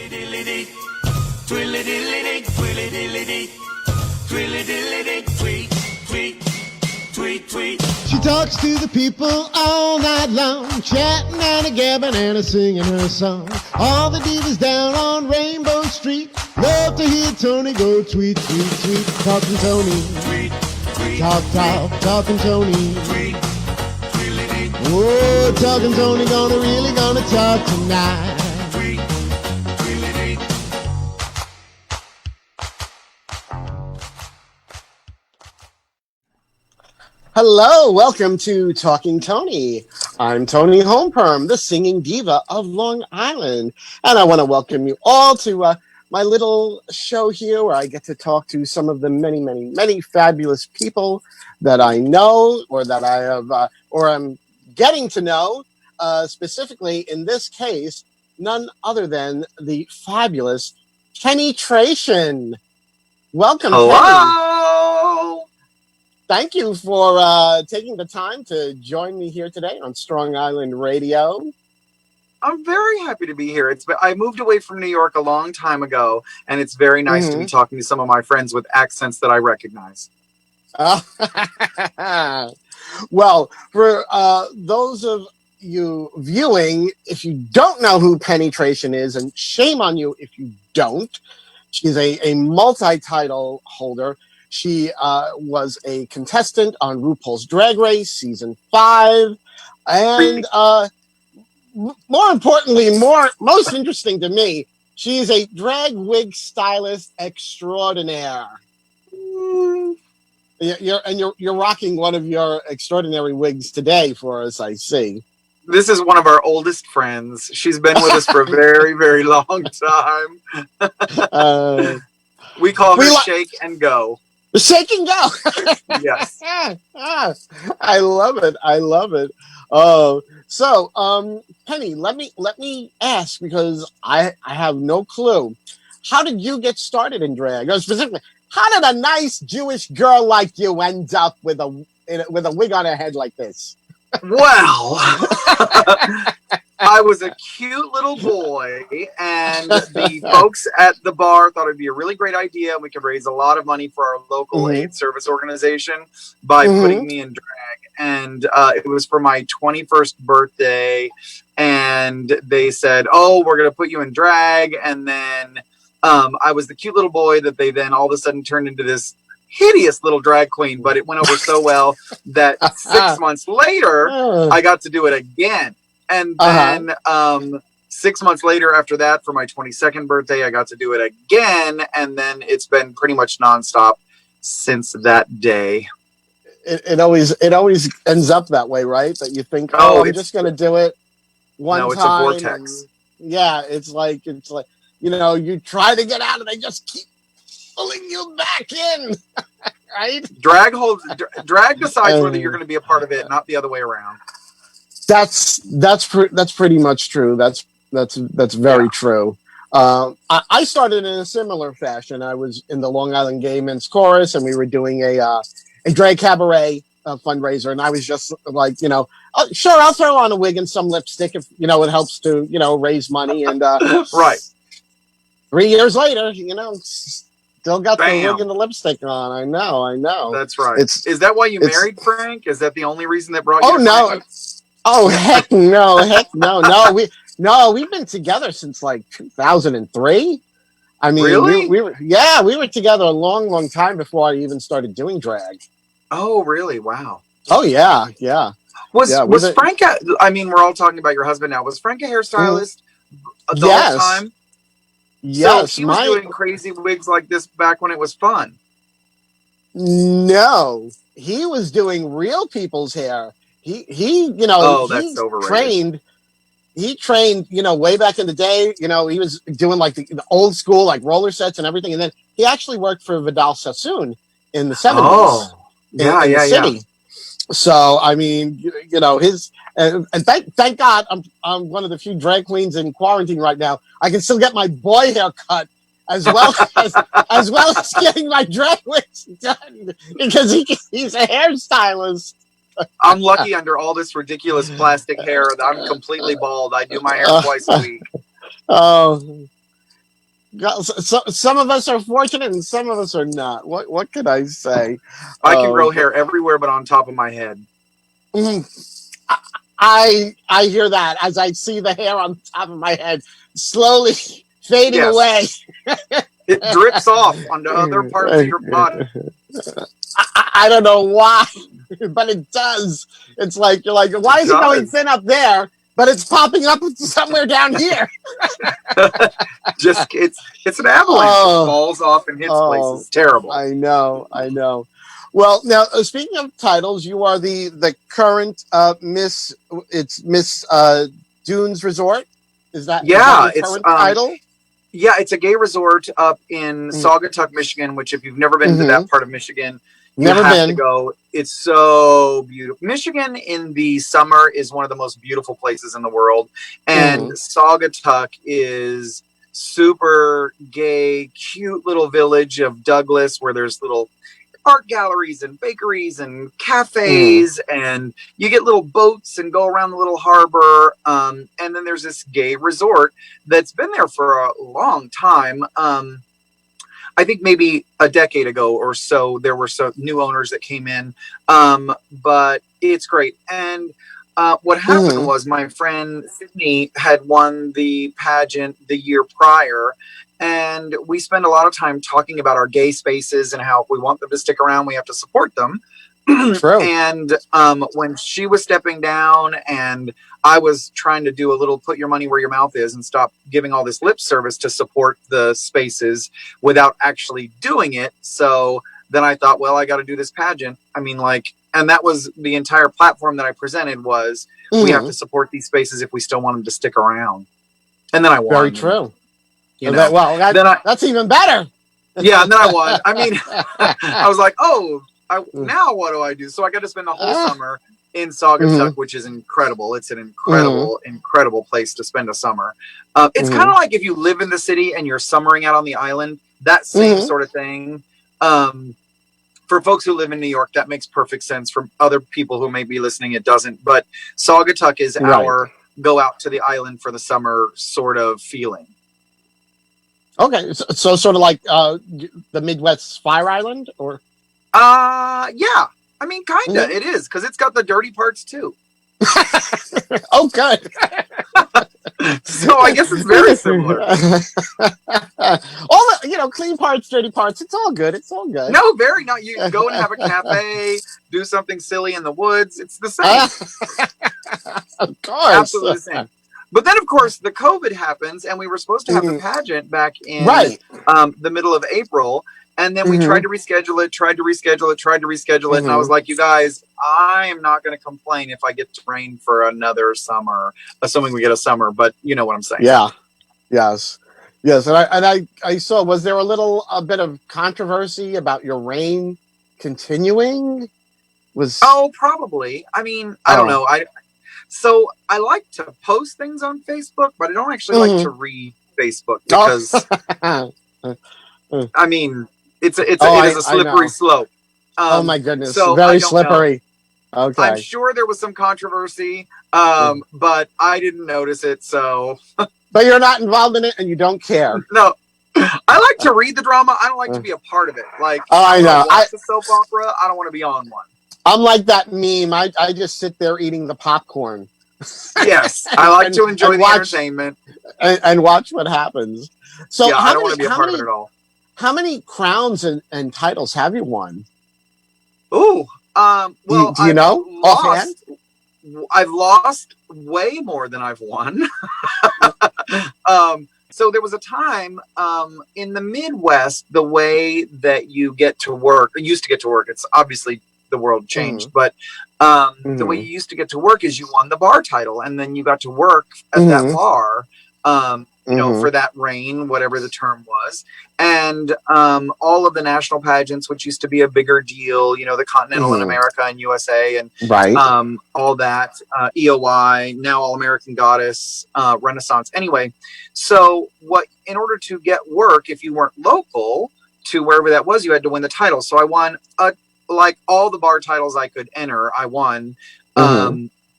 Twilly-dilly-dee, twilly-dilly-dee, twilly-dilly-dee, twilly-dilly-dee, tweet, tweet, tweet, tweet. She talks to the people all night long, chatting and a gabbing and a singing her song. All the divas down on Rainbow Street love to hear Toni go tweet, tweet, tweet. Talking Toni, Tweet, tweet, talking Toni. tweet, twilly-dee, Oh, talking Toni, gonna talk tonight. tweet, twilly-dee. Hello, welcome to Talking Toni. I'm Toni Holmperm, the singing diva of Long Island, and I want to welcome you all to my little show here where I get to talk to some of the many, many, many fabulous people that I know or that I have or I'm getting to know. Specifically, in this case, none other than the fabulous Penny Tration. Welcome, Penny. Hello. Thank you for taking the time to join me here today on Strong Island Radio. I'm very happy to be here. I moved away from New York a long time ago, and it's very nice to be talking to some of my friends with accents that I recognize. Well, for those of you viewing, if you don't know who Penny Tration is, and shame on you if you don't, she's a multi-title holder. She was a contestant on RuPaul's Drag Race season 5, and more importantly, most interesting to me, she is a drag wig stylist extraordinaire. You're rocking one of your extraordinary wigs today for us, I see. This is one of our oldest friends. She's been with us for a very, very long time. We call her Shake and Go. Shake and go. Yes. I love it. I love it. So, Penny, let me ask, because I have no clue. How did you get started in drag? Or specifically, how did a nice Jewish girl like you end up with a wig on her head like this? Well, I was a cute little boy, and the folks at the bar thought it'd be a really great idea. We could raise a lot of money for our local AIDS service organization by putting me in drag. And it was for my 21st birthday, and they said, "Oh, we're going to put you in drag." And then I was the cute little boy that they then all of a sudden turned into this hideous little drag queen, but it went over so well that 6 months later, I got to do it again. And then 6 months later after that, for my 22nd birthday, I got to do it again. And then it's been pretty much nonstop since that day. It always ends up that way, right? That you think, I'm just going to do it one time. No, it's a vortex. Yeah, it's like, you try to get out and they just keep pulling you back in, right? Drag decides whether you're going to be a part of it, not the other way around. That's pretty much true. That's very true. I started in a similar fashion. I was in the Long Island Gay Men's Chorus, and we were doing a drag cabaret fundraiser, and I was just like, sure, I'll throw on a wig and some lipstick if it helps to raise money. And right, 3 years later, still got Bam. the wig and the lipstick on. I know. That's right. Is that why you married Frank? Is that the only reason that brought you? Oh no. Oh heck no. We've been together since like 2003. I mean, really? we were together a long time before I even started doing drag. Oh really? Wow. Oh yeah. Was Frank? I mean, we're all talking about your husband now. Was Frank a hairstylist the whole time? Yes. So he was doing crazy wigs like this back when it was fun. No, he was doing real people's hair. He that's overrated. He trained, way back in the day. He was doing like the old school, like roller sets and everything. And then he actually worked for Vidal Sassoon in the 70s. In the city. So, I mean, and thank God I'm one of the few drag queens in quarantine right now. I can still get my boy haircut as well as getting my drag wigs done, because he's a hairstylist. I'm lucky under all this ridiculous plastic hair that I'm completely bald. I do my hair twice a week. Oh, Some of us are fortunate and some of us are not. What can I say? I can grow hair everywhere but on top of my head. I hear that as I see the hair on top of my head slowly fading away. It drips off onto other parts of your body. I don't know why, but it does. It's like you're like, why is it going thin up there, but it's popping up somewhere down here? Just it's an avalanche. It falls off and hits places. It's terrible. I know. Well, now speaking of titles, you are the current Miss. It's Miss Dunes Resort. Is that your current title? Yeah, it's a gay resort up in Saugatuck, Michigan. Which, if you've never been to that part of Michigan, you have to go. It's so beautiful. Michigan in the summer is one of the most beautiful places in the world, and Saugatuck is super gay, cute little village of Douglas where there's little art galleries and bakeries and cafes, and you get little boats and go around the little harbor. And then there's this gay resort that's been there for a long time. I think maybe a decade ago or so, there were some new owners that came in. But it's great. And what happened was my friend Sydney had won the pageant the year prior. And we spend a lot of time talking about our gay spaces and how if we want them to stick around, we have to support them. True. And when she was stepping down and I was trying to do a little put your money where your mouth is and stop giving all this lip service to support the spaces without actually doing it. So then I thought, well, I got to do this pageant. I mean, and that was the entire platform that I presented was we have to support these spaces if we still want them to stick around. And then I won. Very true. You know, that's even better. Yeah, and then I won. I mean, I was like, now what do I do? So I got to spend the whole summer in Saugatuck, which is incredible. It's an incredible place to spend a summer. It's kind of like if you live in the city and you're summering out on the island, that same sort of thing. For folks who live in New York, that makes perfect sense. For other people who may be listening, it doesn't. But Saugatuck is our go out to the island for the summer sort of feeling. Okay, so sort of like the Midwest Fire Island, or? Yeah. I mean, kinda. It is because it's got the dirty parts too. Oh, good. So I guess it's very similar. All the clean parts, dirty parts. It's all good. It's all good. No, very not. You go and have a cafe, do something silly in the woods. It's the same. Of course, absolutely the same. But then, of course, the COVID happens, and we were supposed to have the pageant back in the middle of April. And then we tried to reschedule it. And I was like, you guys, I am not going to complain if I get to rain for another summer, assuming we get a summer. But you know what I'm saying. Yeah. Yes. And I saw, was there a bit of controversy about your reign continuing? Probably. I mean, I don't know. So I like to post things on Facebook, but I don't actually like to read Facebook because I mean, it is a slippery slope. Oh my goodness. So very slippery. Know. Okay. I'm sure there was some controversy, but I didn't notice it. So, but you're not involved in it and you don't care. No, I like to read the drama. I don't like to be a part of it. Like, I know. Watch a soap opera. I don't want to be on one. I'm like that meme. I just sit there eating the popcorn. Yes, I like to enjoy the entertainment and watch what happens. So yeah, I don't want to be a part of it at all. How many crowns and titles have you won? Oh, well, do you know offhand? I've lost way more than I've won. So there was a time in the Midwest, the way that you get to work, or used to get to work, it's obviously the world changed, but the way you used to get to work is you won the bar title, and then you got to work at that bar, you know, for that reign, whatever the term was. And all of the national pageants, which used to be a bigger deal, you know, the Continental in America and USA and all that, EOI, now All American Goddess, Renaissance. Anyway, so in order to get work, if you weren't local to wherever that was, you had to win the title. So I won like all the bar titles I could enter. I won,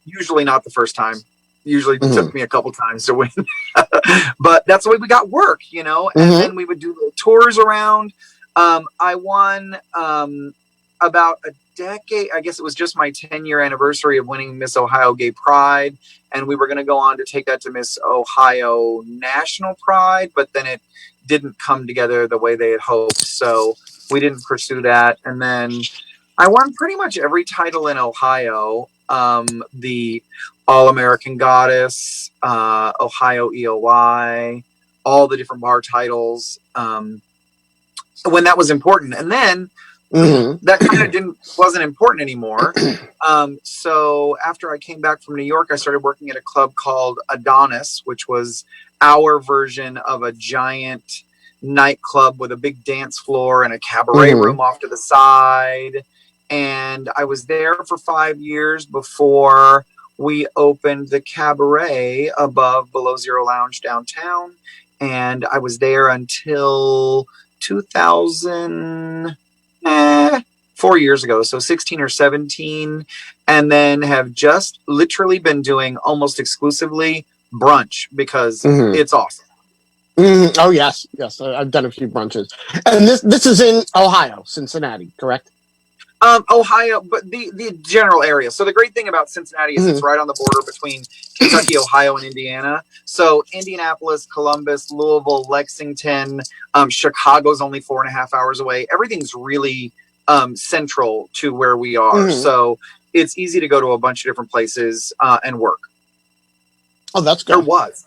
usually not the first time. Usually took me a couple times to win. But that's the way we got work, you know, and then we would do little tours around. I won about a decade, I guess it was just my 10-year anniversary of winning Miss Ohio Gay Pride, and we were going to go on to take that to Miss Ohio National Pride, but then it didn't come together the way they had hoped, so we didn't pursue that. And then I won pretty much every title in Ohio, the All-American Goddess, Ohio EOY, all the different bar titles, when that was important. And then that kind of wasn't important anymore. So after I came back from New York, I started working at a club called Adonis, which was our version of a giant nightclub with a big dance floor and a cabaret room off to the side. And I was there for 5 years before we opened the cabaret above Below Zero Lounge downtown. And I was there until 2000, 4 years ago, so 16 or 17, and then have just literally been doing almost exclusively brunch because it's awesome. Oh yes, I've done a few brunches, and this is in Ohio, Cincinnati, correct? Ohio, but the general area. So the great thing about Cincinnati is it's right on the border between Kentucky, Ohio, and Indiana. So Indianapolis, Columbus, Louisville, Lexington, Chicago's only 4.5 hours away. Everything's really central to where we are. So it's easy to go to a bunch of different places and work. Oh, that's good. There was.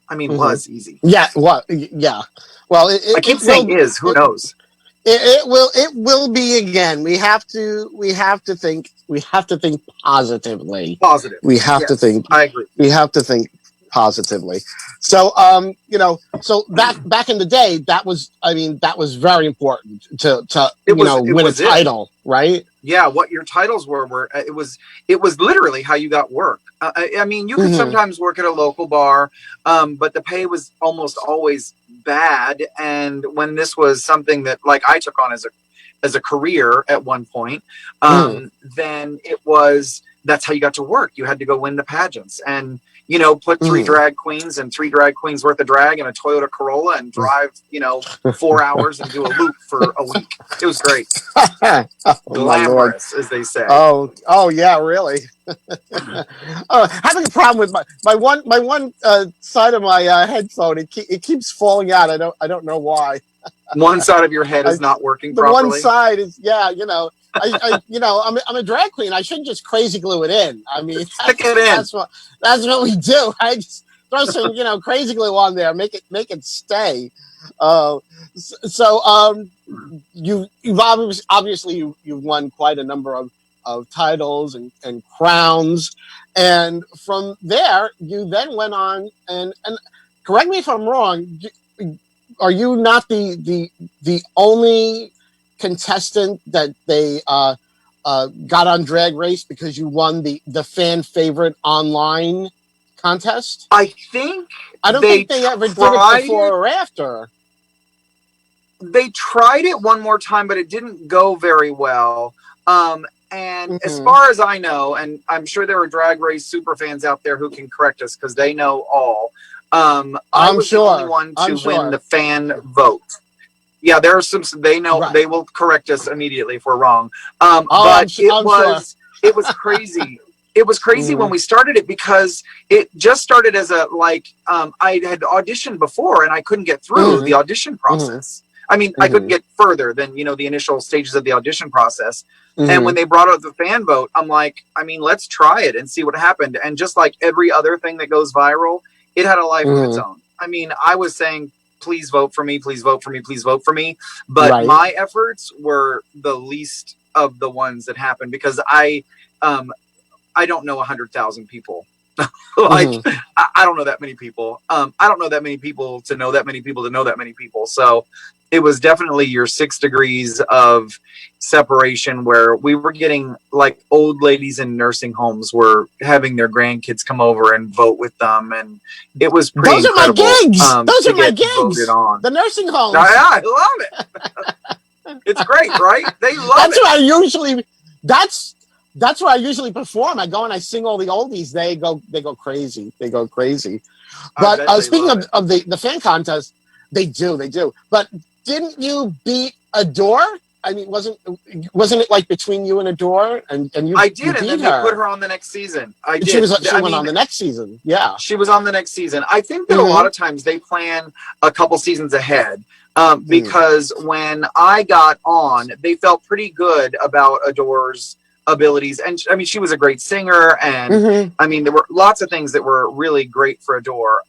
I mean, was easy. Yeah, what? Yeah. Well, I keep saying is. Who knows? It will be again. We have to think positively. Positive. We have to think. I agree. We have to think positively. So so back in the day, that was very important to win a title, right? Yeah, what your titles were it was literally how you got work. I mean, you could sometimes work at a local bar, but the pay was almost always bad. And when this was something that like I took on as a career at one point, then that's how you got to work. You had to go win the pageants and, put 3 drag queens and 3 drag queens worth of drag in a Toyota Corolla and drive, 4 hours and do a loop for a week. It was great. Glamorous, as they say. Oh yeah, really. Having a problem with my one side of my headphone. It keeps falling out. I don't know why. One side of your head is not working properly. The one side is, I'm a drag queen. I shouldn't just crazy glue it in. I mean, stick it in. That's what we do. I just throw some, crazy glue on there, make it stay. You've obviously you've won quite a number of titles and crowns, and from there you then went on and correct me if I'm wrong. Are you not the only contestant that they got on Drag Race because you won the fan favorite online contest? I don't think they ever did it before or after. They tried it one more time, but it didn't go very well. And as far as I know, and I'm sure there are Drag Race super fans out there who can correct us because they know all. I was the only one to win the fan vote. Yeah, there are some. They know. Right. They will correct us immediately if we're wrong. But it was crazy. It was crazy when we started it because it just started as I had auditioned before and I couldn't get through the audition process. I mean, I couldn't get further than, the initial stages of the audition process. And when they brought out the fan vote, I'm like, let's try it and see what happened. And just like every other thing that goes viral, it had a life of its own. I was saying, please vote for me, please vote for me, please vote for me. But my efforts were the least of the ones that happened because I don't know 100,000 people. I don't know that many people. I don't know that many people to know that many people to know that many people. So it was definitely your 6 degrees of separation where we were getting like old ladies in nursing homes were having their grandkids come over and vote with them. And it was pretty incredible. Those are my gigs. Those are my gigs. The nursing homes. I love it. It's great, right? They love it. That's what I usually, that's where I usually perform. I go and I sing all the oldies. They go crazy. They go crazy. But speaking of the fan contest, they do. But didn't you beat Adore? I mean, wasn't it like between you and Adore? And you I did, you and beat then her. they put her on the next season. I did. She went on the next season. Yeah, she was on the next season. I think that a lot of times they plan a couple seasons ahead. Because when I got on, they felt pretty good about Adore's abilities. And I mean, she was a great singer. And I mean, there were lots of things that were really great for Adore.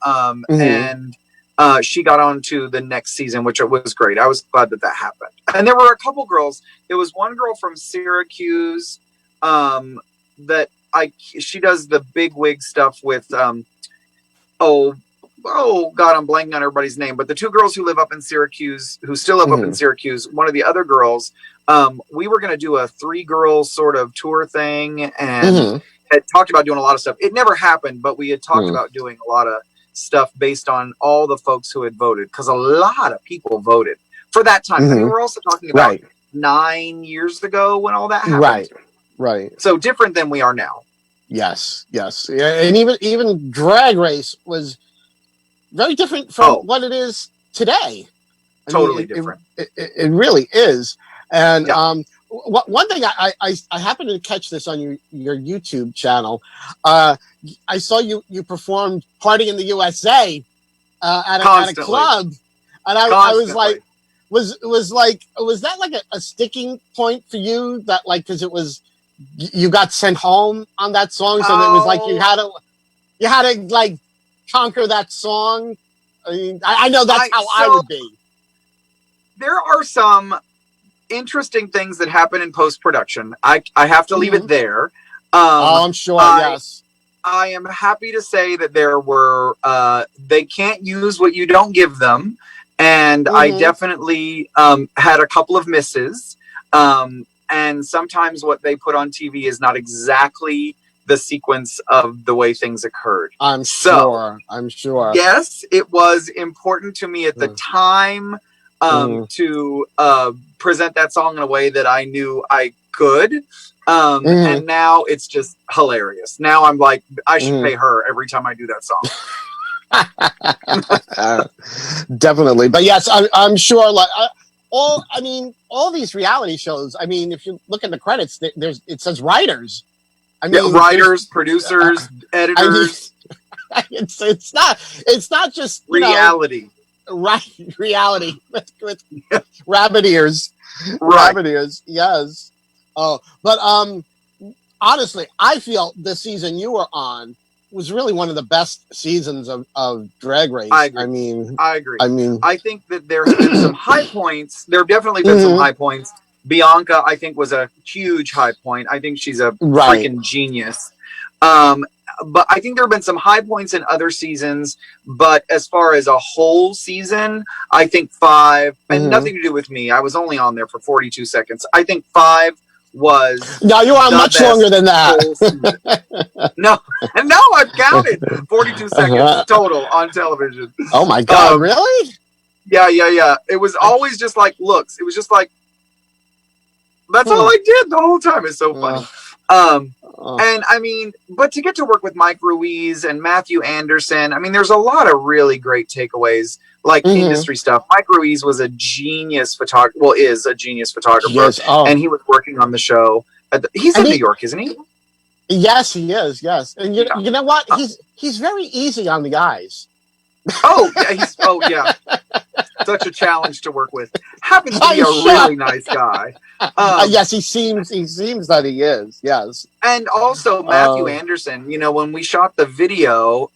And she got on to the next season, which was great. I was glad that happened. And there were a couple girls. There was one girl from Syracuse she does the big wig stuff with, oh God, I'm blanking on everybody's name, but the two girls who live up in Syracuse, who still live up in Syracuse, one of the other girls, we were going to do a 3-girl sort of tour thing and had talked about doing a lot of stuff. It never happened, but we had talked about doing a lot of stuff based on all the folks who had voted, because a lot of people voted for that time. I mean, we're also talking about 9 years ago when all that happened. Right. So different than we are now. Yes. Yeah, and even Drag Race was very different from what it is today. Totally different. It really is. And one thing I happened to catch this on your YouTube channel. I saw you performed "Party in the USA" at a club, and I was like, was that like a sticking point for you, that like, because it was, you got sent home on that song, so it was like you had to like conquer that song. I mean, I know that's how I would be. There are some interesting things that happen in post-production. I have to leave it there. I'm sure. Yes. I am happy to say that there were, they can't use what you don't give them. And I definitely had a couple of misses. And sometimes what they put on TV is not exactly the sequence of the way things occurred. I'm sure. Yes, it was important to me at the time to present that song in a way that I knew I could. And now it's just hilarious. Now I'm like, I should pay her every time I do that song. Definitely. But yes, I'm sure, like, all these reality shows, I mean, if you look at the credits, it says writers. I mean, writers, producers, editors. I mean, it's not just reality. Reality with rabbit ears. Right. Rabbit ears, yes. Oh, but honestly, I feel the season you were on was really one of the best seasons of Drag Race. I agree. I think that there have been some high points. There have definitely been some high points. Bianca, I think, was a huge high point. I think she's a freaking genius. But I think there have been some high points in other seasons. But as far as a whole season, I think 5, and nothing to do with me. I was only on there for 42 seconds. I think 5 was... No, you were on much longer than that. No, I've counted 42 seconds total on television. Oh my God, really? Yeah. It was always just like looks. It was just like, that's all I did the whole time. It's so funny. And I mean, but to get to work with Mike Ruiz and Matthew Anderson, I mean, there's a lot of really great takeaways, like industry stuff. Mike Ruiz was a genius photographer. Well, is a genius photographer. Yes. And he was working on the show. He's in New York, isn't he? Yes, he is. Yes. And you know what? He's very easy on the eyes. Oh, yeah. Such a challenge to work with. Happens to be a really nice guy. Yes, he seems that he is. Yes. And also Matthew Anderson, when we shot the video,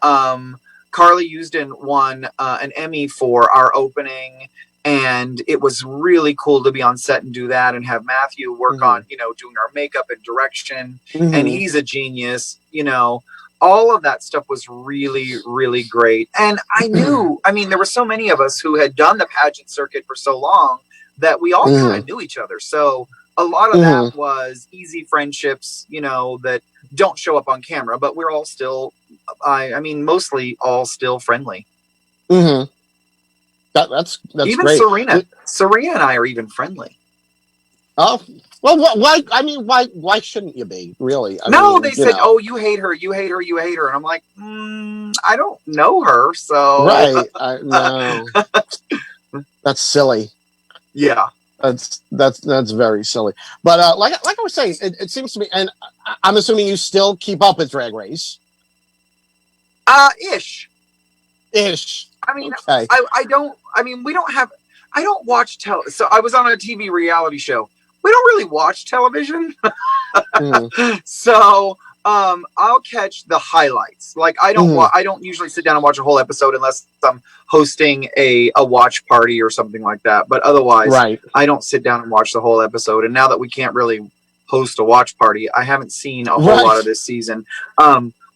Carly Usden won an Emmy for our opening, and it was really cool to be on set and do that and have Matthew work on, doing our makeup and direction. And he's a genius, all of that stuff was really, really great. And I knew, there were so many of us who had done the pageant circuit for so long that we all kind of knew each other. So a lot of that was easy friendships, that don't show up on camera, but we're all still, mostly all still friendly. That's even great. Serena and I are even friendly. Oh, well, why? I mean, why shouldn't you be? Really? I No, mean, they you said, know, "Oh, you hate her, you hate her, you hate her," and I'm like, I don't know her, so right? No, that's silly. yeah. That's very silly. But like I was saying, it seems to me, and I'm assuming you still keep up with Drag Race, Ish. ish. I mean, Okay. I don't. I mean, we don't have. I don't watch So I was on a TV reality show. We don't really watch television, Mm, so I'll catch the highlights. Like hmm I don't usually sit down and watch a whole episode unless I'm hosting a watch party or something like that. But otherwise, Right. I don't sit down and watch the whole episode. And now that we can't really host a watch party, I haven't seen a whole lot of Right. this season.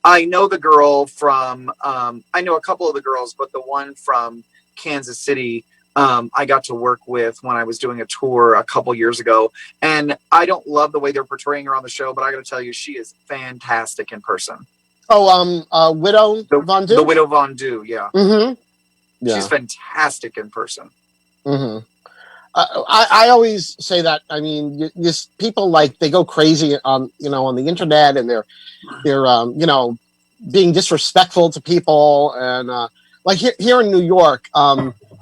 I know the girl from I know a couple of the girls, but the one from Kansas City, I got to work with when I was doing a tour a couple years ago. And I don't love the way they're portraying her on the show, but I got to tell you, she is fantastic in person. Oh, Widow Von The Du. Widow Von Du, yeah. Mm-hmm. She's Yeah. fantastic in person. Mm-hmm. I always say that. I mean, people like they go crazy on on the internet, and they're being disrespectful to people, and like here in New York,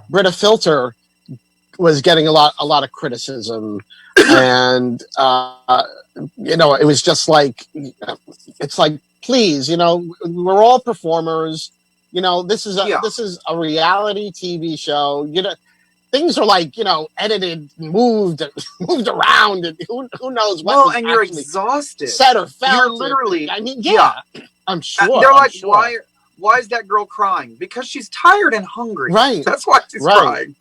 Brita Filter was getting a lot of criticism, and it was just like it's like, please, we're all performers. Yeah. This is a reality TV show. Things are like edited, moved moved around, and who knows what Well, was and you're actually exhausted. said or felt. You're literally, I mean, yeah, I'm sure. They're like, I'm sure. why is that girl crying? Because she's tired and hungry. Right. That's why she's Right. crying.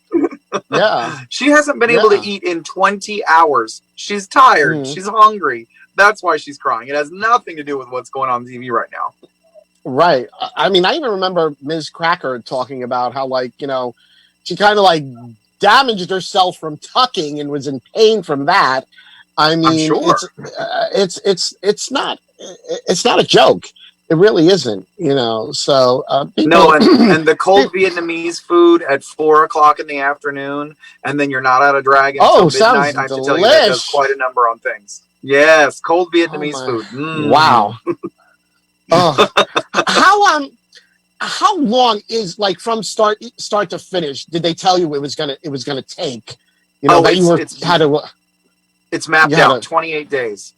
Yeah. She hasn't been able to eat in 20 hours. She's tired. Mm. She's hungry. That's why she's crying. It has nothing to do with what's going on TV right now. Right. I mean, I even remember Ms. Cracker talking about how, like, she kind of like damaged herself from tucking and was in pain from that. I mean, sure. it's not a joke. It really isn't, So people, no, and the cold Vietnamese food at 4:00 in the afternoon, and then you're not out of drag until midnight. I have to tell you, that does quite a number on things. Yes, cold Vietnamese food. Mm. Wow. How long is, like, from start to finish? Did they tell you it was gonna take? It's mapped out. 28 days.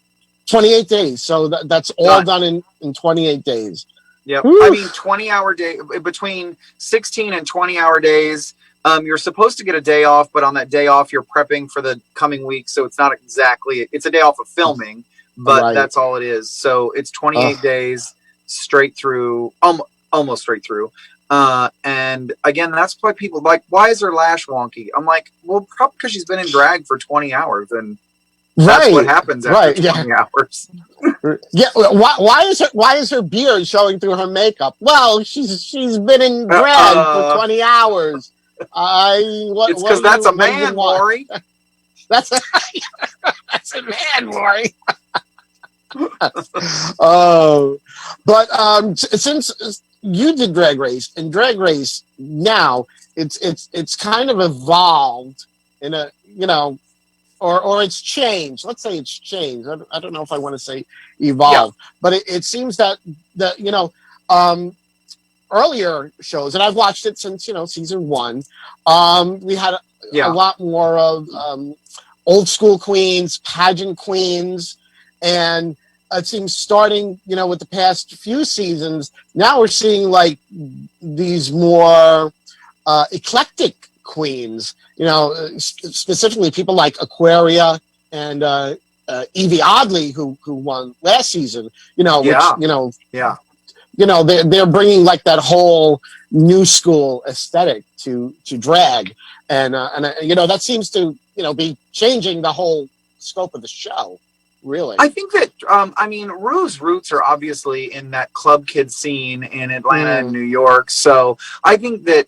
28 days. So that's all done in 28 days. Yep. Woo. I mean, 20-hour day, between 16 and 20-hour days. You're supposed to get a day off, but on that day off, you're prepping for the coming week. So it's not exactly, it's a day off of filming, but that's all it is. So it's 28 days straight through, almost straight through. And again, that's why people like, why is her lash wonky? I'm like, well, probably because she's been in drag for 20 hours and that's what happens after 20 hours. Yeah. Why is her beard showing through her makeup? Well, she's been in drag for 20 hours. It's because that's a man, Maury. That's a man, Maury. Oh, but since you did Drag Race, and Drag Race now it's kind of evolved in a or it's changed. Let's say it's changed. I don't know if I want to say evolved, but it seems that earlier shows, and I've watched it since season 1. We had a lot more of old school queens, pageant queens, and it seems starting with the past few seasons. Now we're seeing like these more eclectic queens. Specifically people like Aquaria and Evie Oddly, who won last season. They're bringing like that whole new school aesthetic to drag, and that seems to be changing the whole scope of the show. Really, I think that Ru's roots are obviously in that club kid scene in Atlanta and New York. So I think that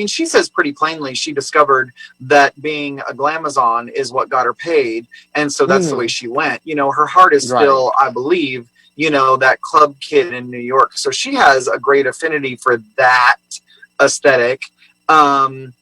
she says pretty plainly she discovered that being a glamazon is what got her paid, and so that's the way she went. Her heart is still, I believe, that club kid in New York. So she has a great affinity for that aesthetic. And,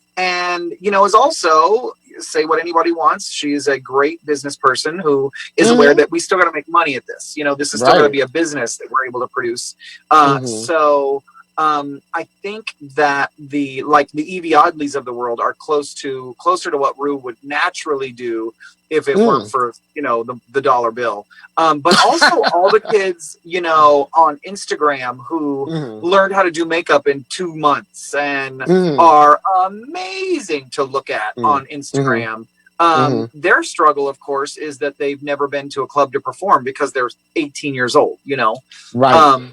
is also say what anybody wants. She is a great business person who is aware that we still got to make money at this. You know, this is still going to be a business that we're able to produce. So I think that the Evie Oddleys of the world are closer to what Ru would naturally do if it weren't for, you know, the dollar bill. But also all the kids, you know, on Instagram who learned how to do makeup in 2 months and are amazing to look at on Instagram. Their struggle, of course, is that they've never been to a club to perform because they're 18 years old, you know? Right.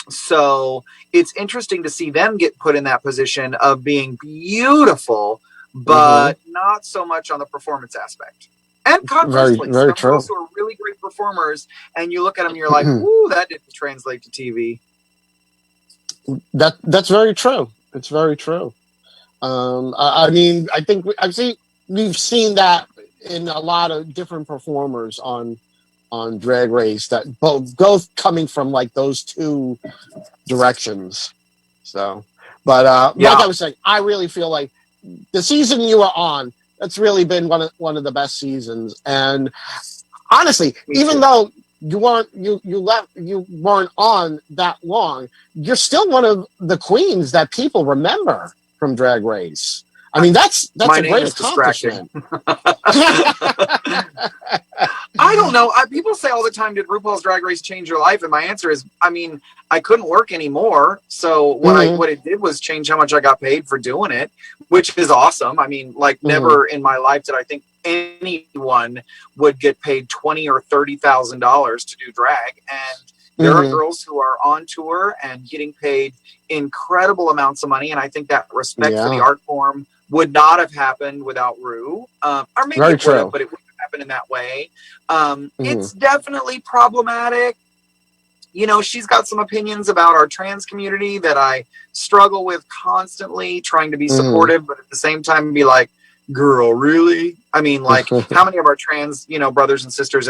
So it's interesting to see them get put in that position of being beautiful, but not so much on the performance aspect. And conversely, very true. Also are really great performers, and you look at them and you're like, ooh, that didn't translate to TV. That's very true. It's very true. I mean, I think we've seen that in a lot of different performers on Drag Race, that both coming from like those two directions. So, but like I was saying, I really feel like the season you were on, that's really been one of the best seasons. And honestly, even though you weren't on that long, you're still one of the queens that people remember from Drag Race. I mean, that's a great accomplishment. I don't know. People say all the time, did RuPaul's Drag Race change your life? And my answer is, I mean, I couldn't work anymore. So what it did was change how much I got paid for doing it, which is awesome. I mean, like never in my life did I think anyone would get paid $20,000 or $30,000 to do drag. And there are girls who are on tour and getting paid incredible amounts of money. And I think that respect for the art form would not have happened without Ru. Or maybe it would have, but it wouldn't have happened in that way. It's definitely problematic. You know, she's got some opinions about our trans community that I struggle with constantly, trying to be supportive, but at the same time be like, girl, really? I mean, like, how many of our trans, you know, brothers and sisters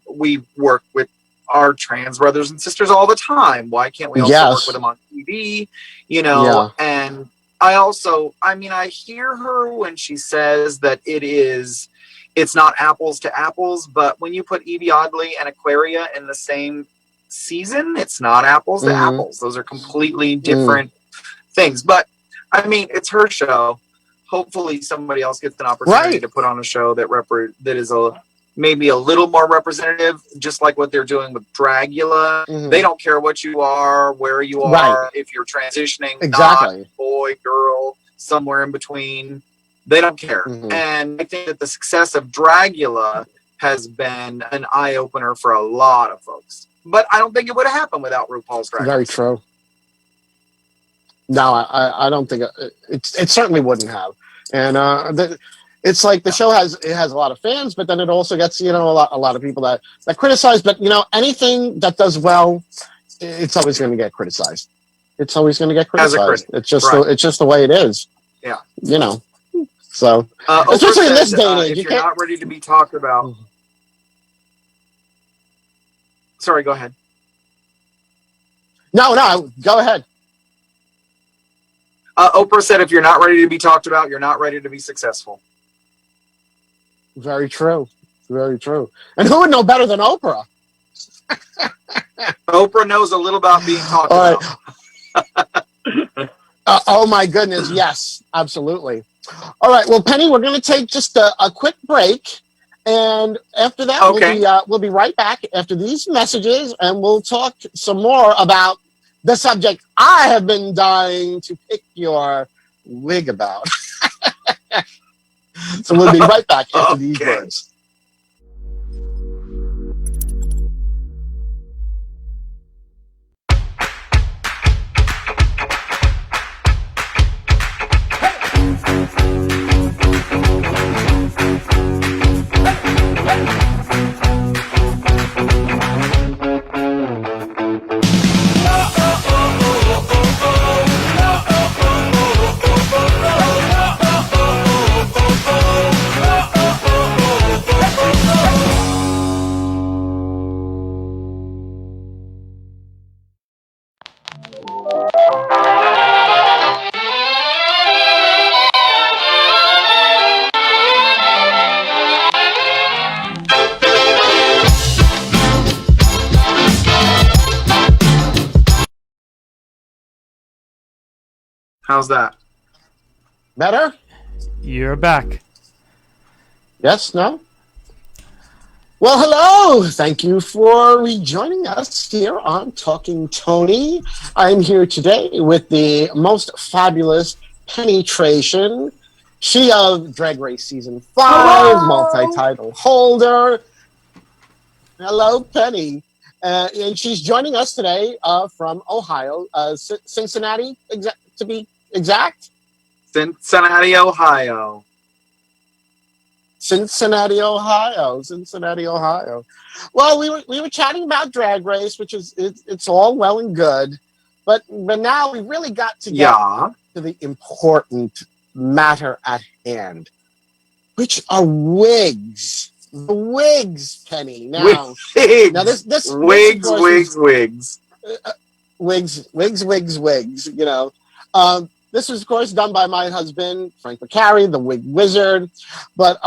we work with our trans brothers and sisters all the time. Why can't we also work with them on TV? You know, and I hear her when she says that it's not apples to apples, but when you put Evie Oddly and Aquaria in the same season, it's not apples to apples. Those are completely different things. But I mean, it's her show. Hopefully somebody else gets an opportunity to put on a show that is maybe a little more representative, just like what they're doing with Dragula. They don't care what you are, where you are, if you're transitioning, not boy, girl, somewhere in between. They don't care. And I think that the success of Dragula has been an eye-opener for a lot of folks. But I don't think it would have happened without RuPaul's Drag Race. Very true. No, I don't think it certainly wouldn't have. And it's like the show has a lot of fans, but then it also gets, you know, a lot of people that criticize. But you know, anything that does well, it's always going to get criticized. It's always going to get criticized. It's just the way it is. Yeah, you know. So especially in this day and age, if you're not ready to be talked about. Sorry, go ahead. No, go ahead. Oprah said, if you're not ready to be talked about, you're not ready to be successful. Very true. Very true. And who would know better than Oprah? Oprah knows a little about being talked about. Oh, my goodness. Yes, absolutely. All right. Well, Penny, we're going to take just a quick break. And after that, we'll be right back after these messages, and we'll talk some more about the subject I have been dying to pick your wig about. So we'll be right back after these words. How's that? Better? You're back. Yes? No? Well, hello. Thank you for rejoining us here on Talking Toni. I'm here today with the most fabulous Penny Tration. She of Drag Race Season 5, Hello! multi-title holder. Hello, Penny. And she's joining us today from Ohio, Cincinnati, to be exact. Cincinnati, Ohio. Cincinnati, Ohio. Well, we were chatting about Drag Race, which is it's all well and good, but now we really got to get to the important matter at hand, which are wigs. The wigs, Penny. Now this wigs. You know, this was, of course, done by my husband, Frank McCary, the wig wizard. But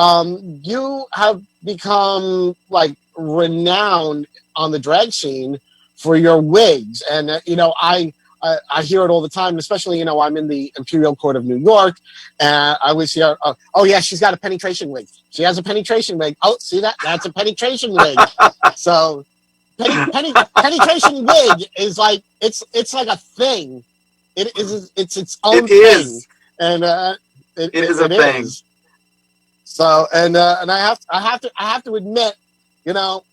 you have become like renowned on the drag scene for your wigs, and you know, I hear it all the time, especially, you know, I'm in the Imperial Court of New York, and I always hear, oh yeah, she's got a Penny Tration wig. She has a Penny Tration wig. Oh, see that? That's a Penny Tration wig. So Penny Tration wig is like, it's like a thing. It's its own thing. And it is a thing. So and I have to admit, you know,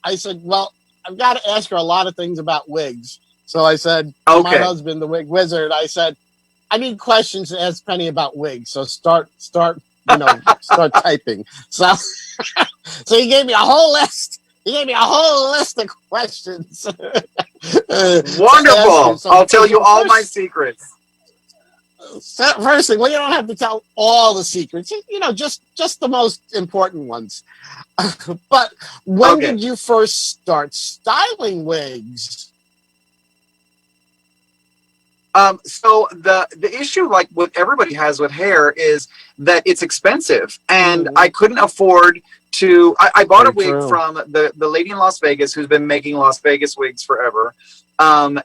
I said, well, I've got to ask her a lot of things about wigs. So I said to my husband, the wig wizard, I said, I need questions to ask Penny about wigs. So start typing. So he gave me a whole list. He gave me a whole list of questions. Wonderful. I'll tell you all my secrets. First thing, well, you don't have to tell all the secrets. You know, just the most important ones. But when did you first start styling wigs? So the issue, like what everybody has with hair, is that it's expensive, and I couldn't afford to. I bought a wig from the lady in Las Vegas who's been making Las Vegas wigs forever, and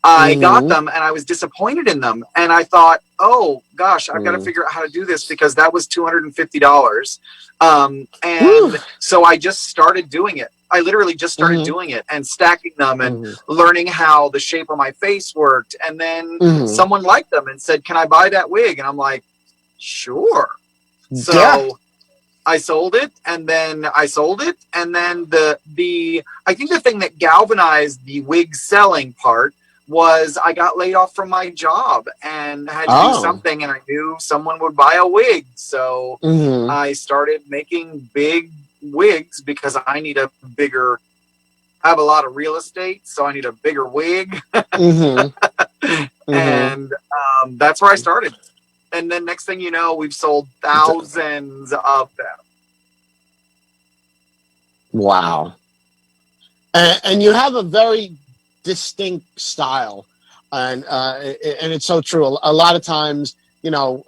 I got them, and I was disappointed in them, and I thought, oh gosh, I've got to figure out how to do this, because that was $250, and so I just started doing it. I literally just started doing it and stacking them and learning how the shape of my face worked. And then someone liked them and said, can I buy that wig? And I'm like, sure. So I sold it, and then I sold it. And then I think the thing that galvanized the wig selling part was I got laid off from my job and had to do something, and I knew someone would buy a wig. So I started making big wigs, because I have a lot of real estate, so I need a bigger wig. And that's where I started. And then next thing you know, we've sold thousands of them. Wow. And you have a very distinct style, and it's so true. A lot of times, you know,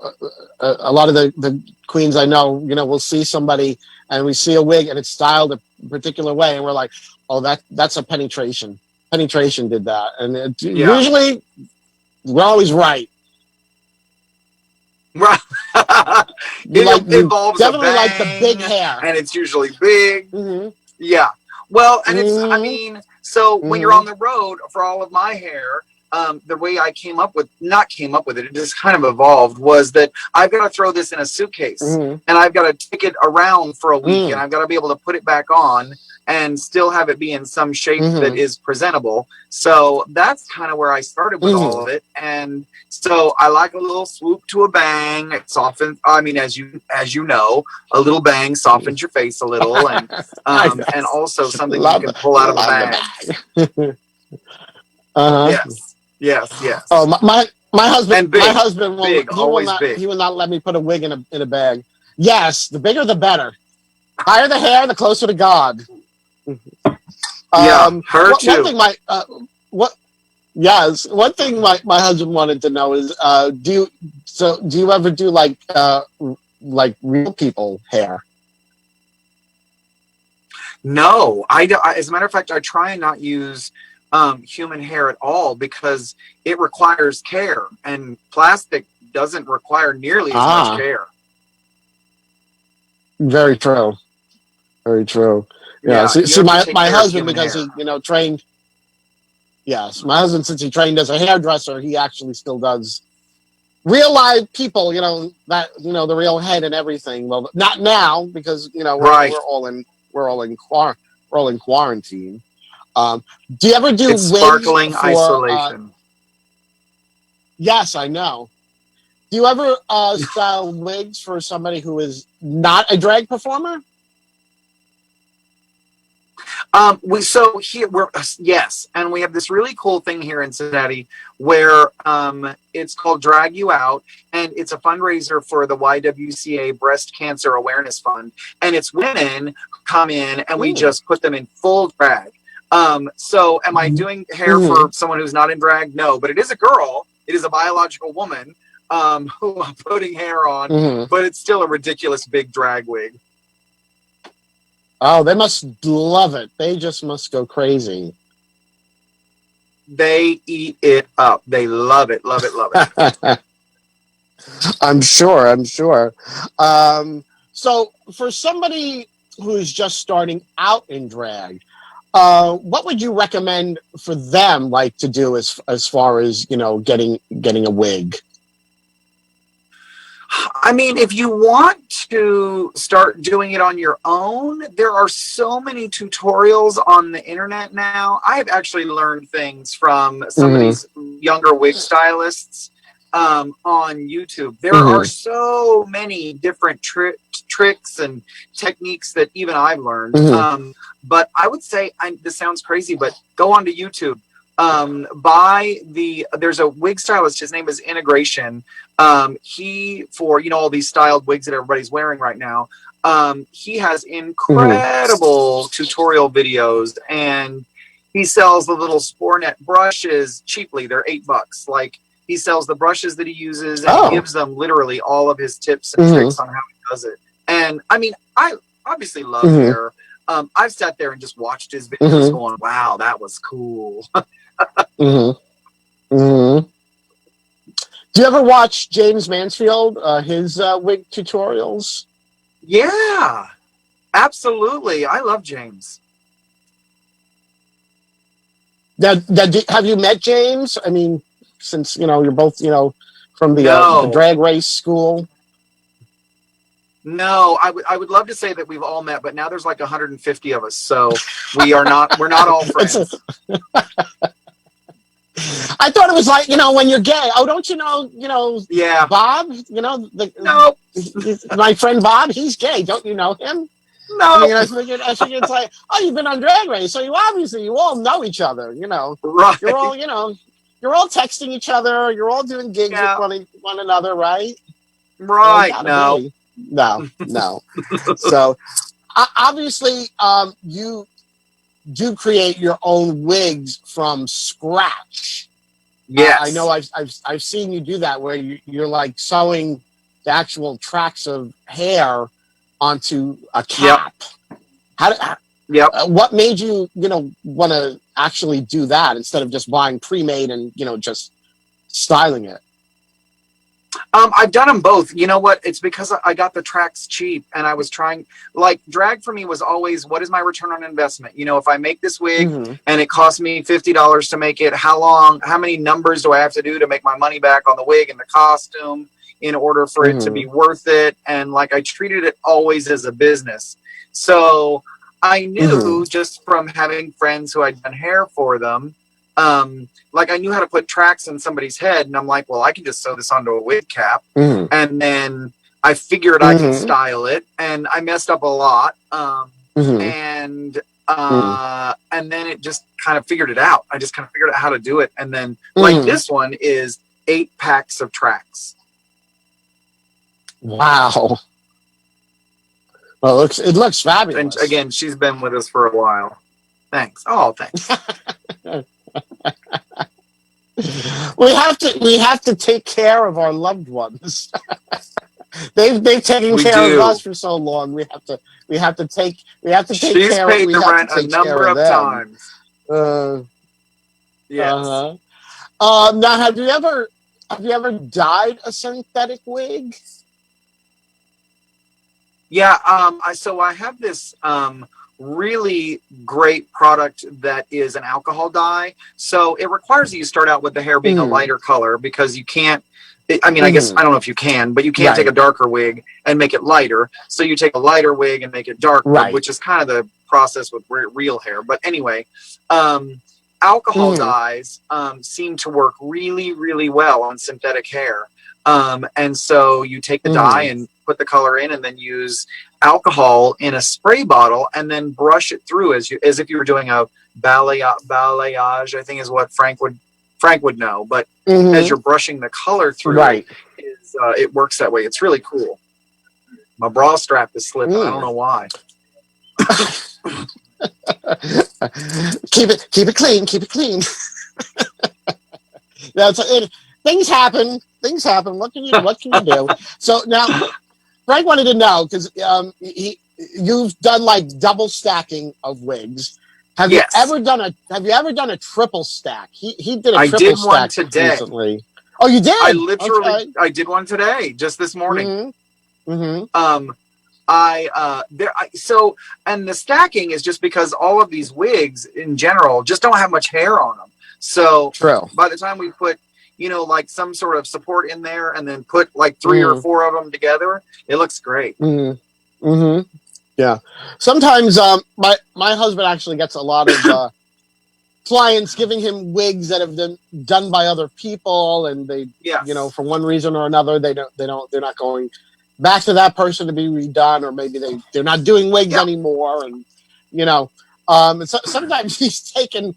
a lot of the queens I know, you know, we'll see somebody and we see a wig and it's styled a particular way, and we're like, oh, that's a Penny Tration. Penny Tration did that. And usually we're always right. Right. It involves definitely a bang, like the big hair. and it's usually big. Yeah. Well, and it's, I mean, so when you're on the road, for all of my hair, the way I it just kind of evolved, was that I've got to throw this in a suitcase, and I've got to take it around for a week, and I've got to be able to put it back on and still have it be in some shape that is presentable. So that's kind of where I started with all of it. And so I like a little swoop to a bang. It softens, I mean, as you know, a little bang softens your face a little, and and also something you can pull out of a bag. Yes. Oh, my husband, big, my husband will, big, he will not let me put a wig in a bag. Yes, the bigger the better. Higher the hair, the closer to God. Her too. One thing my husband wanted to know is, do you ever do like real people hair? No, as a matter of fact, I try and not use human hair at all because it requires care, and plastic doesn't require nearly as much care. Very true. Very true. Yeah. See, my husband, because he, trained. Yes, my husband, since he trained as a hairdresser, he actually still does real live people. That the real head and everything. Well, not now because we're all in quarantine. Do you ever do it's wigs sparkling for isolation? Yes, I know. Do you ever style wigs for somebody who is not a drag performer? Yes, and we have this really cool thing here in Cincinnati where it's called Drag You Out, and it's a fundraiser for the YWCA Breast Cancer Awareness Fund, and it's women come in and we just put them in full drag. So am I doing hair for someone who's not in drag? No, but it is a girl. It is a biological woman who I'm putting hair on, but it's still a ridiculous big drag wig. Oh, they must love it. They just must go crazy. They eat it up. They love it, love it, love it. I'm sure. So for somebody who's just starting out in drag, what would you recommend for them to do as far as, getting a wig? I mean, if you want to start doing it on your own, there are so many tutorials on the internet now. I have actually learned things from some of these younger wig stylists on YouTube. There are so many different tricks and techniques that even I've learned. But I would say, this sounds crazy, but go onto YouTube. There's a wig stylist, his name is Integration. He, for all these styled wigs that everybody's wearing right now, he has incredible tutorial videos, and he sells the little Spornet brushes cheaply. They're $8. He sells the brushes that he uses and gives them literally all of his tips and tricks on how he does it. And I mean, I obviously love hair. I've sat there and just watched his videos going, wow, that was cool. Do you ever watch James Mansfield, his wig tutorials? Yeah, absolutely. I love James. Have you met James? I mean, since you're both from the Drag Race school. No, I would love to say that we've all met, but now there's like 150 of us, so we're not all friends. I thought it was when you're gay. Oh, don't you know? Yeah. Bob. No. My friend Bob. He's gay. Don't you know him? No. I mean, I figured it's like, oh, you've been on Drag Race, so you all know each other. Right. You're all you're all texting each other. You're all doing gigs with one another, right? Right. No. So obviously, you do create your own wigs from scratch. Yes. I know I've seen you do that where you're sewing the actual tracks of hair onto a cap. What made you want to actually do that instead of just buying pre-made and just styling it? I've done them both. You know what? It's because I got the tracks cheap, and I was trying. Drag for me was always, what is my return on investment? If I make this wig and it costs me $50 to make it, how many numbers do I have to do to make my money back on the wig and the costume in order for it to be worth it? And I treated it always as a business. So I knew just from having friends who I'd done hair for them, I knew how to put tracks in somebody's head, and I'm like, well, I can just sew this onto a wig cap, and then I figured I could style it, and I messed up a lot, and then it just kind of figured it out. I just kind of figured out how to do it, and then this one is 8 packs of tracks. Wow. Well, it looks fabulous. And again, she's been with us for a while. Thanks. Oh, thanks. We have to take care of our loved ones. They've taken care of us for so long. We have to take care of them. She's paid the rent a number of times. Yes. Now, have you ever dyed a synthetic wig? Yeah, I have this really great product that is an alcohol dye. So it requires that you start out with the hair being a lighter color because you can't. I guess I don't know if you can, but you can't take a darker wig and make it lighter. So you take a lighter wig and make it darker, which is kind of the process with real hair. But anyway, alcohol dyes seem to work really, really well on synthetic hair. And so you take the dye and put the color in, and then use alcohol in a spray bottle, and then brush it through as if you were doing a balayage. I think is what Frank would know. But as you're brushing the color through, it works that way. It's really cool. My bra strap is slipping. I don't know why. Keep it clean. Keep it clean. Things happen. Things happen. What can you do? So now, Frank wanted to know because you've done like double stacking of wigs. Have you ever done a triple stack? He did a triple stack one today. Recently. Oh, you did? I did one today, just this morning. And the stacking is just because all of these wigs in general just don't have much hair on them. So by the time we put, like some sort of support in there and then put like 3 or 4 of them together, it looks great. Yeah. Sometimes my husband actually gets a lot of clients giving him wigs that have been done by other people, and they, for one reason or another, they're not going back to that person to be redone, or maybe they're not doing wigs anymore, and so sometimes he's taken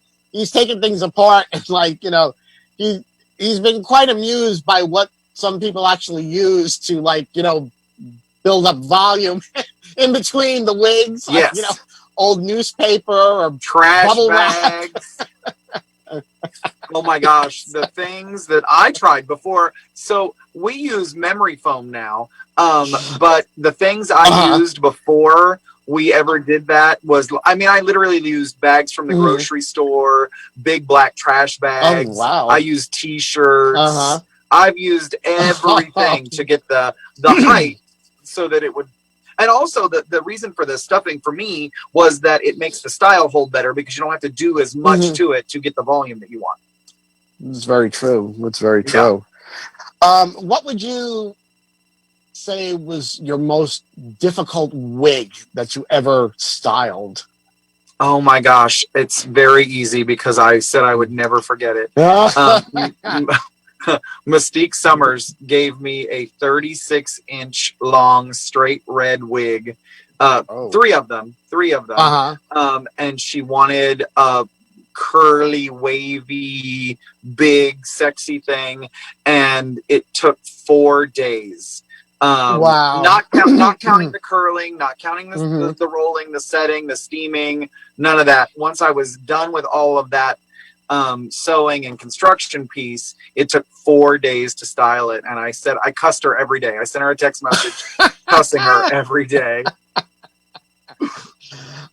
things apart, and he's been quite amused by what some people actually use to build up volume in between the wigs, old newspaper or trash bubble bags. Oh my gosh, the things that I tried before. So we use memory foam now, but the things I used before we ever did that was, I literally used bags from the grocery store, big black trash bags. Oh, wow. I used T-shirts. I've used everything to get the height so that it would. And also the reason for the stuffing for me was that it makes the style hold better because you don't have to do as much to it to get the volume that you want. It's very true. It's very true. What would you say was your most difficult wig that you ever styled? Oh my gosh, it's very easy because I said I would never forget it. Mystique Summers gave me a 36-inch long straight red wig, 3 of them, and she wanted a curly, wavy, big, sexy thing, and it took 4 days. Wow! Not counting the curling, not counting the rolling, the setting, the steaming, none of that. Once I was done with all of that sewing and construction piece, it took 4 days to style it, and I cussed her every day. I sent her a text message cussing her every day.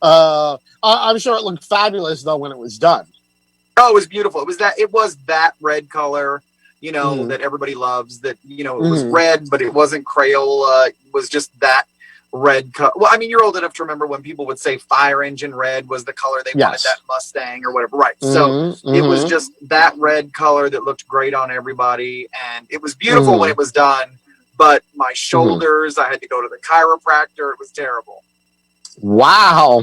I'm sure it looked fabulous though when it was done. Oh, it was beautiful. It was that red color, that everybody loves. That it was red, but it wasn't Crayola. It was just that red color. Well, you're old enough to remember when people would say fire engine red was the color they wanted that Mustang or whatever. Right. So it was just that red color that looked great on everybody. And it was beautiful when it was done. But my shoulders, I had to go to the chiropractor. It was terrible. Wow.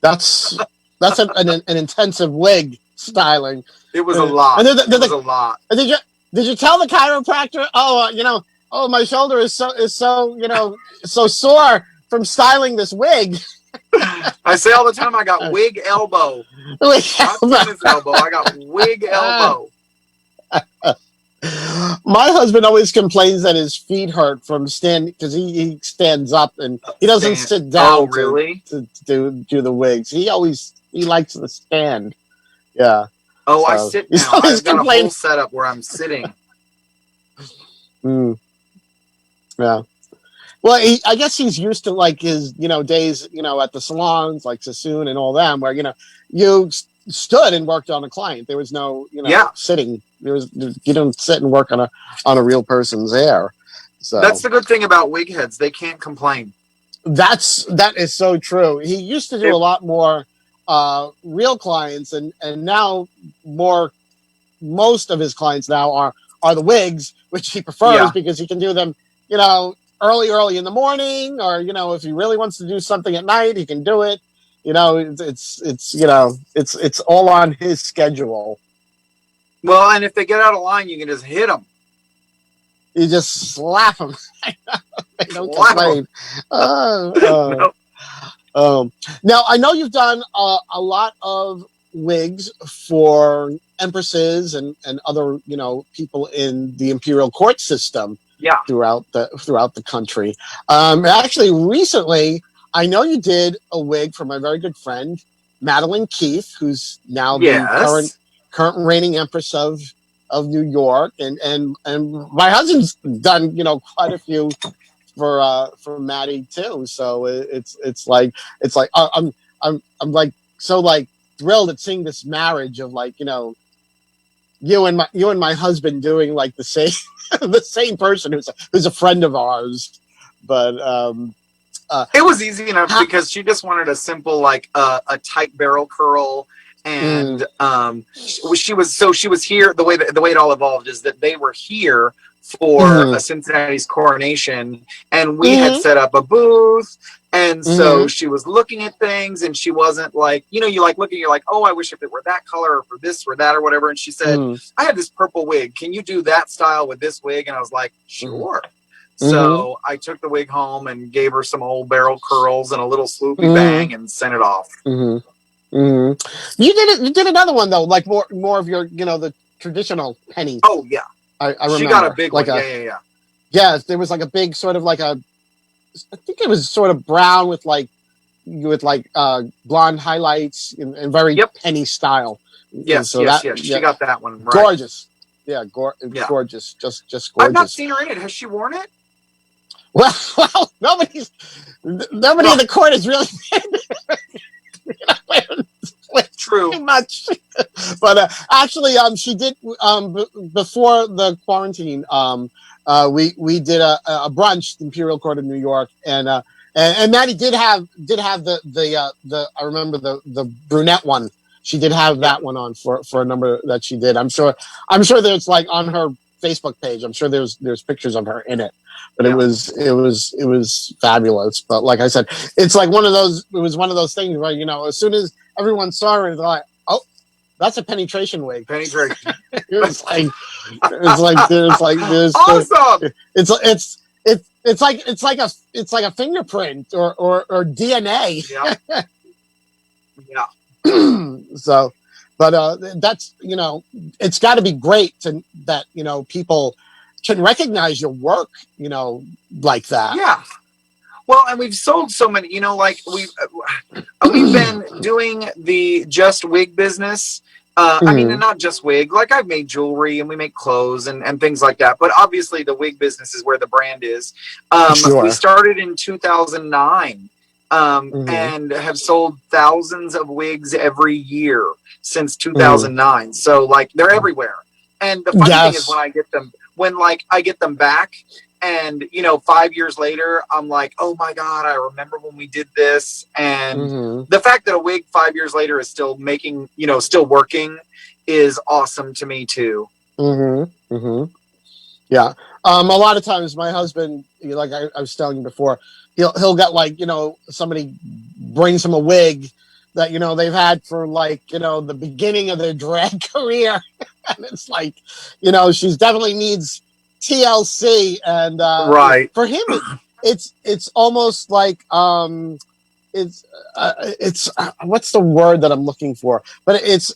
That's an intensive wig styling. It was a lot. It was a lot. Did you tell the chiropractor, my shoulder is so so sore from styling this wig? I say all the time, I got wig elbow. Not tennis elbow. I got wig elbow. My husband always complains that his feet hurt from standing because he stands up and he doesn't sit down. Oh, really? To do the wigs. He likes to stand. Yeah. Oh, so, I sit now. I've got a whole setup where I'm sitting. Yeah. Well, I guess he's used to his days at the salons like Sassoon and all them where you stood and worked on a client. There was no, Yeah. sitting. You don't sit and work on a real person's hair. So That's the good thing about wig heads. They can't complain. that is so true. He used to do a lot more real clients, and now most of his clients now are the wigs, which he prefers because he can do them, early in the morning, or if he really wants to do something at night, he can do it. It's all on his schedule. Well, and if they get out of line, you can just hit them. You just slap them. They don't Slap 'em. complain. Now, I know you've done a lot of wigs for empresses and other people in the imperial court system. Yeah. Throughout the country. Actually, recently, I know you did a wig for my very good friend Madeline Keith, who's now the current reigning empress of New York, and my husband's done quite a few for Maddie too. So it's like I'm like so like thrilled at seeing this marriage of you and my husband doing like the same the same person who's a friend of ours. But it was easy enough because she just wanted a simple a tight barrel curl, and she was here. The way it all evolved is that they were here for a Cincinnati's coronation, and we had set up a booth. And so she was looking at things, and she wasn't you looking, you're like, oh, I wish if it were that color or for this or that or whatever. And she said, I have this purple wig. Can you do that style with this wig? And I was like, sure. So I took the wig home and gave her some old barrel curls and a little swoopy bang and sent it off. You did another one though, like more of your, the traditional Penny. Oh yeah. I remember. She got a big one. Yeah. Yeah, there was like a big sort of I think it was sort of brown with blonde highlights and very Penny style. Yes, she got that one right. Gorgeous. Yeah, gorgeous. Just gorgeous. I've not seen her in it. Has she worn it? Well, nobody in the court is really true too much. But actually, she did before the quarantine. We did a brunch, Imperial Court of New York, and Maddie did have the I remember the brunette one. She did have that one on for a number that she did. I'm sure there's on her Facebook page. I'm sure there's pictures of her in it. But it was fabulous. But like I said, it's like one of those. It was one of those things where as soon as everyone saw her, they're like, "Oh, that's a Penny Tration wig." Penny Tration. There's awesome. It's like a fingerprint or DNA. Yeah. So, but that's it's got to be great that people can recognize your work, like that. Yeah. Well, and we've sold so many, we've been doing the just wig business. I mean, and not just wig, I've made jewelry and we make clothes and things like that. But obviously the wig business is where the brand is. Sure. We started in 2009 and have sold thousands of wigs every year since 2009. So they're everywhere. And the funny thing is when I get them back and 5 years later, I'm like, oh my God, I remember when we did this. And the fact that a wig 5 years later is still making, still working is awesome to me too. Yeah. A lot of times my husband, like I was telling you before, he'll get somebody brings him a wig that, they've had for the beginning of their drag career. And it's she definitely needs TLC, and right for him it's almost like it's what's the word that I'm looking for, but it's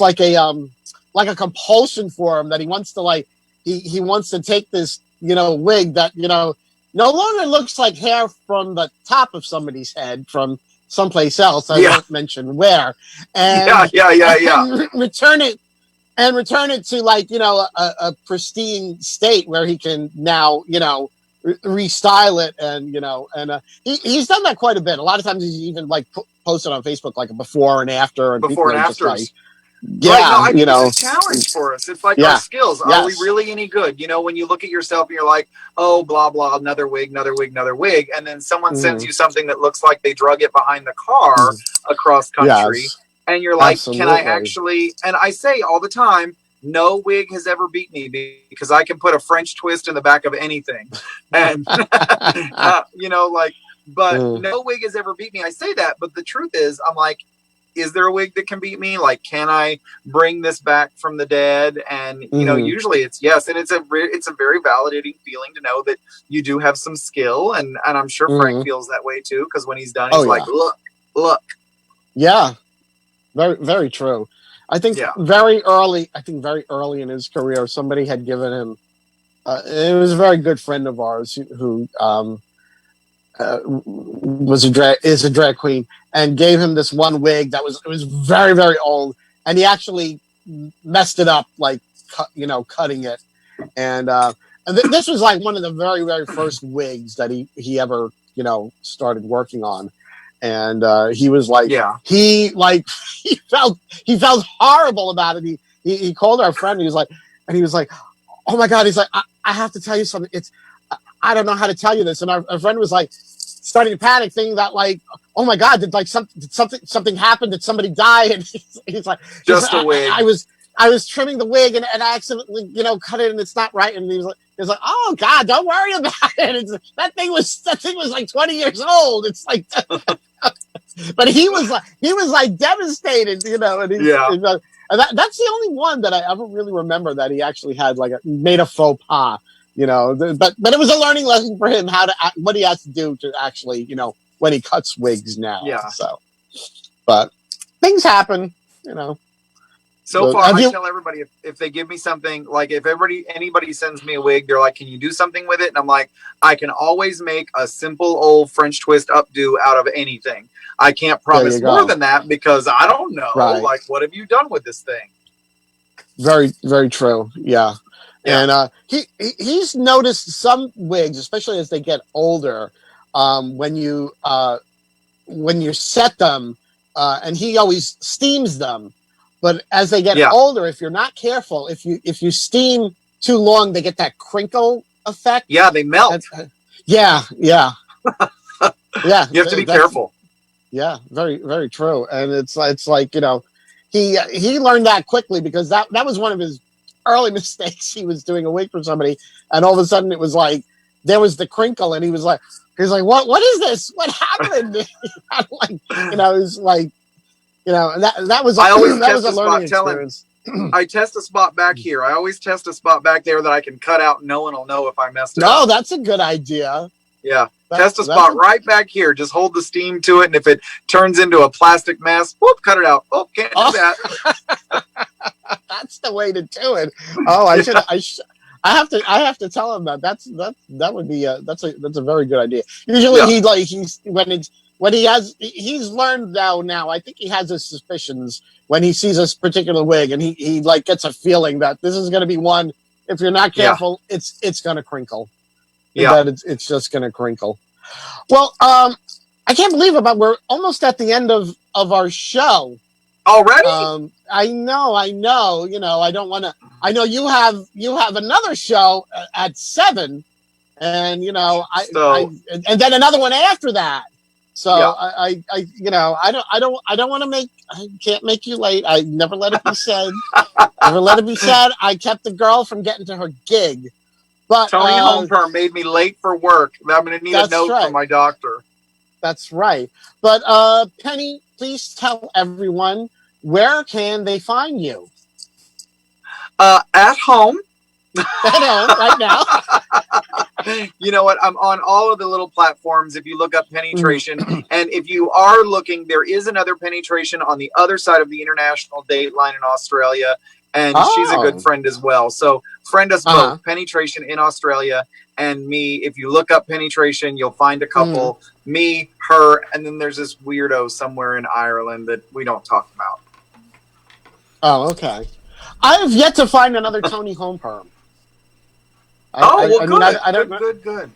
like a compulsion for him that he wants to he wants to take this wig that no longer looks like hair from the top of somebody's head from someplace else. I won't mention where, and and return it to a pristine state where he can now restyle it, and he's done that quite a bit. A lot of times he's even like posted on Facebook like a before and after, and Before people and are just like, afters. Right. No, I think it's a yeah, challenge for us. It's like our skills. Are we really any good? When you look at yourself and you're like, oh, blah, blah, another wig, another wig, another wig. And then someone sends you something that looks like they drug it behind the car across country. Yes, And you're like, absolutely. can I actually, and I say all the time, no wig has ever beat me because I can put a French twist in the back of anything. And, but no wig has ever beat me. I say that, but the truth is, I'm like, is there a wig that can beat me? Like, can I bring this back from the dead? And, usually it's yes. And it's a very validating feeling to know that you do have some skill. And I'm sure Frank feels that way too. Cause when he's done, he's like, look. Yeah. Very, very true. I think very early in his career, somebody had given him, it was a very good friend of ours who is a drag queen, and gave him this one wig it was very, very old, and he actually messed it up, like cutting it, and this was like one of the very, very first wigs that he ever started working on, and he was like, he felt horrible about it. He called our friend. He was like, oh my God, he's like, I have to tell you something. I don't know how to tell you this. And our friend was like starting to panic, thinking that like, oh my God, did something happen? Did somebody die? And he's like, a wig. I was trimming the wig and I accidentally, cut it and it's not right. And he was like, oh God, don't worry about it. That thing was like 20 years old. It's like, but he was like devastated, and and that's the only one that I ever really remember that he actually had made a faux pas. But it was a learning lesson for him what he has to do to actually, when he cuts wigs now. Yeah. So, but things happen, So far, I tell everybody if they give me something, like if anybody sends me a wig, they're like, can you do something with it? And I'm like, I can always make a simple old French twist updo out of anything. I can't promise more than that because I don't know. Right. Like, what have you done with this thing? Very, very true. Yeah. And he's noticed some wigs, especially as they get older, when you set them, and he always steams them. But as they get older, if you're not careful, if you steam too long, they get that crinkle effect. Yeah, they melt. Yeah. Yeah. You have to be careful. Yeah, very, very true. And it's like, he learned that quickly because that was one of his early mistakes. He was doing a wig for somebody, and all of a sudden it was like there was the crinkle, and he was like, what is this? What happened? It was like, and that was I always that test was a a learning spot. experience. I test a spot back here. I always test a spot back there that I can cut out, and no one will know if I messed it up. No, that's a good idea. Yeah. Test a spot right back here. Just hold the steam to it, and if it turns into a plastic mess, whoop, cut it out. Oh, can't do that. That's the way to do it. Oh, I have to tell him that. That would be that's a very good idea. Usually he's learned now. I think he has his suspicions when he sees a particular wig, and he gets a feeling that this is going to be one. If you're not careful, it's going to crinkle. Yeah, it's just going to crinkle. Well, I can't believe it, but we're almost at the end of our show already. I know. I don't want to. I know you have another show at 7, and and then another one after that. So I don't want to make. I can't make you late. I never let it be said. Never let it be said. I kept the girl from getting to her gig. But Toni Homeperm made me late for work. I'm going to need a note from my doctor. That's right. But Penny, please tell everyone, where can they find you? At home. At home right now. You know what? I'm on all of the little platforms. If you look up Penny Tration, and if you are looking, there is another Penny Tration on the other side of the international date line in Australia. And she's a good friend as well. So friend us both, Penny Tration in Australia and me. If you look up Penny Tration, you'll find a couple, me, her, and then there's this weirdo somewhere in Ireland that we don't talk about. Oh, okay. I have yet to find another Toni Homeperm. Good.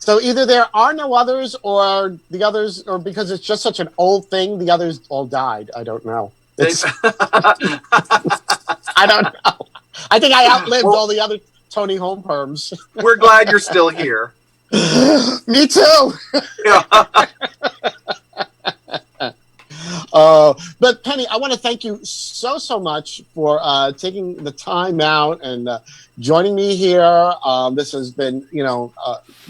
So either there are no others, or the others, or because it's just such an old thing, the others all died. I don't know. I don't know. I think I outlived all the other Toni home perms. We're glad you're still here. Me too. Yeah. But Penny, I want to thank you so much for taking the time out and joining me here. This has been,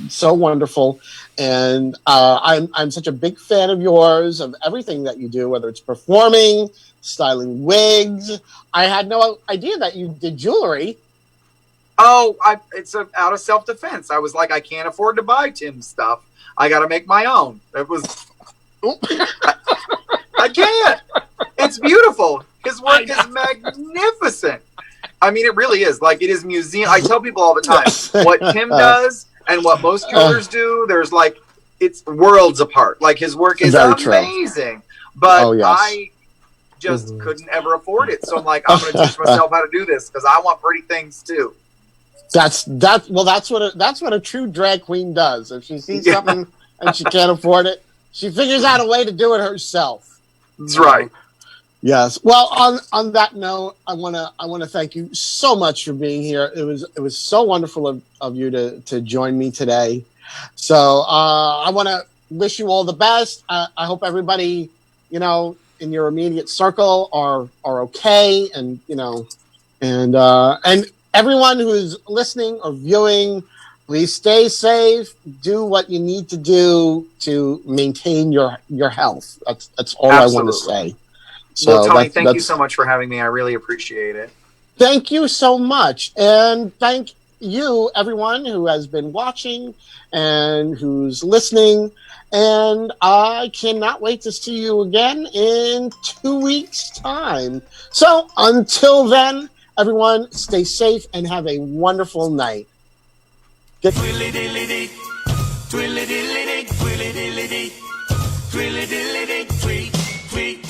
so wonderful, and I'm such a big fan of yours, of everything that you do, whether it's performing, styling wigs. I had no idea that you did jewelry. Oh, it's out of self-defense. I was like, I can't afford to buy Tim's stuff. I got to make my own. It was. I can't. It's beautiful. His work is magnificent. I mean, it really is. Like, it is museum. I tell people all the time, what Tim does and what most jewelers do, there's like, it's worlds apart. Like, his work is amazing. But I just couldn't ever afford it. So I'm like, I'm going to teach myself how to do this because I want pretty things too. That's what a true drag queen does. If she sees something and she can't afford it, she figures out a way to do it herself. That's right. Yes. Well, on that note, I wanna thank you so much for being here. It was so wonderful of you to join me today. So I want to wish you all the best. I hope everybody, in your immediate circle are okay, and and everyone who's listening or viewing, please stay safe. Do what you need to do to maintain your health. That's all I want to say. So well, Toni, thank you so much for having me. I really appreciate it. Thank you so much. And thank you, everyone who has been watching and who's listening. And I cannot wait to see you again in 2 weeks' time. So until then, everyone, stay safe and have a wonderful night. Twilly-dilly-dee, twilly-dilly-dee, twilly-dilly-dee, twilly-dilly-dee, tweet, tweet,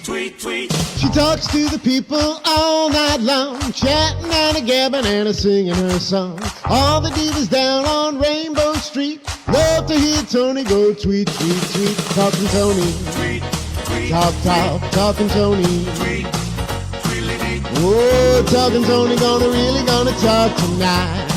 tweet, tweet. She talks to the people all night long, chatting and a-gabbing and a-singing her song. All the divas down on Rainbow Street love to hear Toni go tweet, tweet, tweet. Talking Toni, Tweet, tweet, talking Toni. tweet, twilly-dee. Oh, talking Toni, really gonna talk tonight.